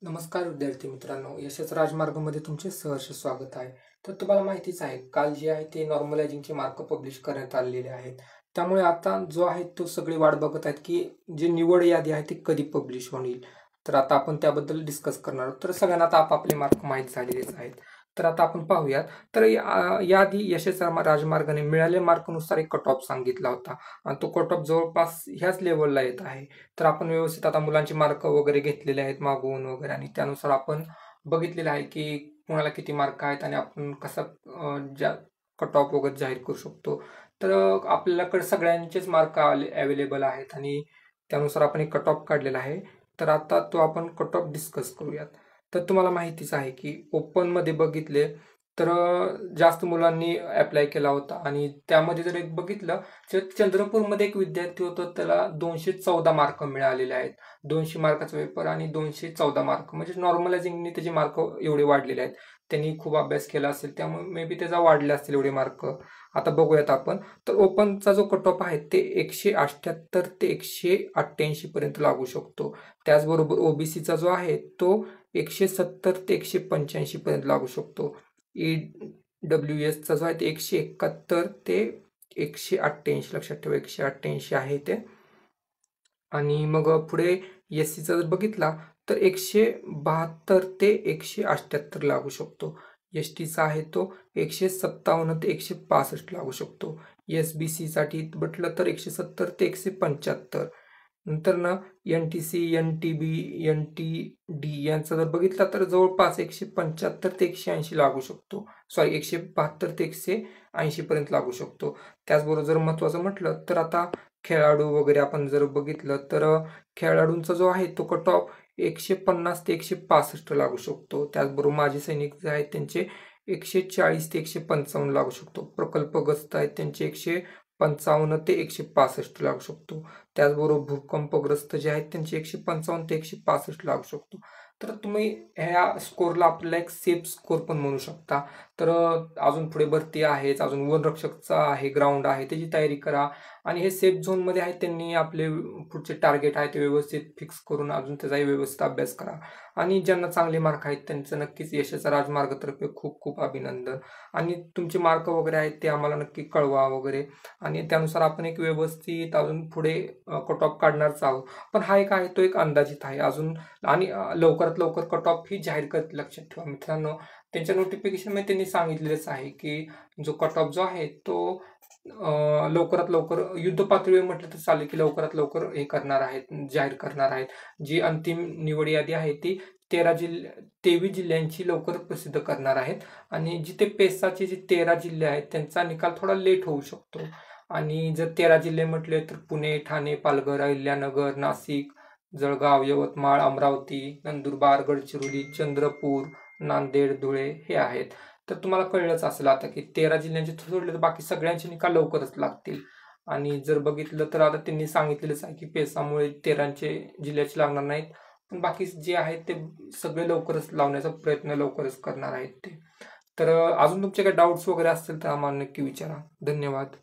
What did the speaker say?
नमस्कार विद्यार्थी मित्रांनो, यशच राजमार्गमध्ये तुमचे सहर्ष स्वागत आहे. तर तुम्हाला माहितीच आहे, काल जे आहे ते नॉर्मलायझिंगचे मार्क पब्लिश करण्यात आलेले आहेत. त्यामुळे आता जो आहे तो सगळी वाट बघत आहेत, की जी निवड यादी आहे ती कधी पब्लिश होईल. तर आता आपण त्याबद्दल डिस्कस करणार आहोत. तर सगळ्यांना आता आपापले मार्क माहीत झालेलेच आहेत. तर आता आपण पाहूयात. तर याआधी यशच राजमार्गाने मिळालेल्या मार्कनुसार एक कट ऑफ सांगितला होता आणि तो कट ऑफ जवळपास ह्याच लेव्हलला येत आहे. तर आपण व्यवस्थित आता मुलांची मार्क वगैरे घेतलेले आहेत मागवून वगैरे आणि त्यानुसार आपण बघितलेलं आहे की कुणाला किती मार्क आहेत आणि आपण कसा ज्या कट ऑफ वगैरे जाहीर करू शकतो. तर आपल्याकडे सगळ्यांचेच मार्क अवेलेबल आहेत आणि त्यानुसार आपण एक कट ऑफ काढलेला आहे. तर आता तो आपण कट ऑफ डिस्कस करूयात. तर तुम्हाला माहितीच आहे की ओपनमध्ये बघितले तर जास्त मुलांनी अप्लाय केला होता आणि त्यामध्ये जर एक बघितलं चंद्रपूरमध्ये एक विद्यार्थी होता, त्याला 214 मार्क मिळालेले आहेत. 200 मार्काचा पेपर आणि 214 मार्क म्हणजे नॉर्मलायझिंगने त्याचे मार्क एवढे वाढलेले आहेत. त्यांनी खूप अभ्यास केला असेल त्यामुळे मे बी त्याचा वाढले असतील एवढे मार्क. आता बघूयात आपण. तर ओपनचा जो कट ऑफ आहे ते 178 ते 188 पर्यंत लागू शकतो. त्याचबरोबर ओबीसीचा जो आहे तो 170 ते 185 पर्यंत लागू शकतो. ईडब्ल्यूएसचा जो आहे ते 171 ते 188 लक्षात ठेवा, 188 आहे ते. आणि मग पुढे एससीचा जर बघितला तर 172 ते 178 लागू शकतो. एसटीचा आहे तो 157 ते 165 लागू शकतो. एसबीसी साठी म्हटलं तर 170 ते 175. नंतर ना एनटीसी, एनटीबी, एनटीडी यांचा जर बघितला तर जवळपास 175 ते 180 लागू शकतो. सॉरी 172 ते 180 पर्यंत लागू शकतो. त्याचबरोबर जर महत्त्वाचं म्हटलं तर आता खेळाडू वगैरे आपण जर बघितलं तर खेळाडूंचा जो आहे तो कट ऑफ 150 ते 165 लागू शकतो. त्याचबरोबर माजी सैनिक जे आहेत त्यांचे 140 ते 155 लागू शकतो. प्रकल्पग्रस्त आहेत त्यांचे 155 ते 165 लागू शकतो. त्याचबरोबर भूकंपग्रस्त जे आहेत त्यांचे 155 ते 165 लागू शकतो. तर तुम्ही ह्या स्कोरला आपल्याला एक सेफ स्कोर पण म्हणू शकता. तर अजून पुढे भरती आहेच, अजून वनरक्षकचा आहे, ग्राउंड आहे, त्याची तयारी करा आणि हे सेफ झोनमध्ये आहेत त्यांनी आपले पुढचे टार्गेट आहे ते व्यवस्थित फिक्स करून अजून त्याचाही व्यवस्थित अभ्यास करा. आणि ज्यांना चांगले मार्क आहेत त्यांचं नक्कीच यशाचा राजमार्गतर्फे खूप खूप अभिनंदन. आणि तुमचे मार्क वगैरे आहेत ते आम्हाला नक्की कळवा वगैरे आणि त्यानुसार आपण एक व्यवस्थित अजून पुढे कट ऑफ काढणारच आहोत. पण हा एक आहे तो एक अंदाजित आहे अजून आणि लवकरात लवकर कट ऑफ ही जाहीर करतील लक्षात ठेवा मित्रांनो. त्यांच्या नोटिफिकेशनमध्ये त्यांनी सांगितलेलंच आहे की जो कट ऑफ जो आहे तो लवकरात लवकर युद्ध पातळीवर म्हटलं तर चालेल की लवकरात लवकर हे करणार आहेत, जाहीर करणार आहेत. जी अंतिम निवड यादी आहे ती 23 जिल्ह्यांची लवकर प्रसिद्ध करणार आहेत आणि जिथे पेसाचे जे 13 जिल्हे आहेत त्यांचा निकाल थोडा लेट होऊ शकतो. आणि जर 13 जिल्हे म्हटले तर पुणे, ठाणे, पालघर, अहिल्यानगर, नाशिक, जळगाव, यवतमाळ, अमरावती, नंदुरबार, गडचिरोली, चंद्रपूर, नांदेड, धुळे हे आहेत. तर तुम्हाला कळलंच असेल आता की 13 जिल्ह्यांचे सोडले तर बाकी सगळ्यांचे निकाल लवकरच लागतील. आणि जर बघितलं तर आता त्यांनी सांगितलेलंच आहे की पेसामुळे 13 जिल्ह्याचे लागणार नाहीत, पण बाकी जे आहेत ते सगळे लवकरच लावण्याचा प्रयत्न लवकरच करणार आहेत ते. तर अजून तुमचे काही डाऊट्स वगैरे असतील तर आम्हाला नक्की विचारा. धन्यवाद.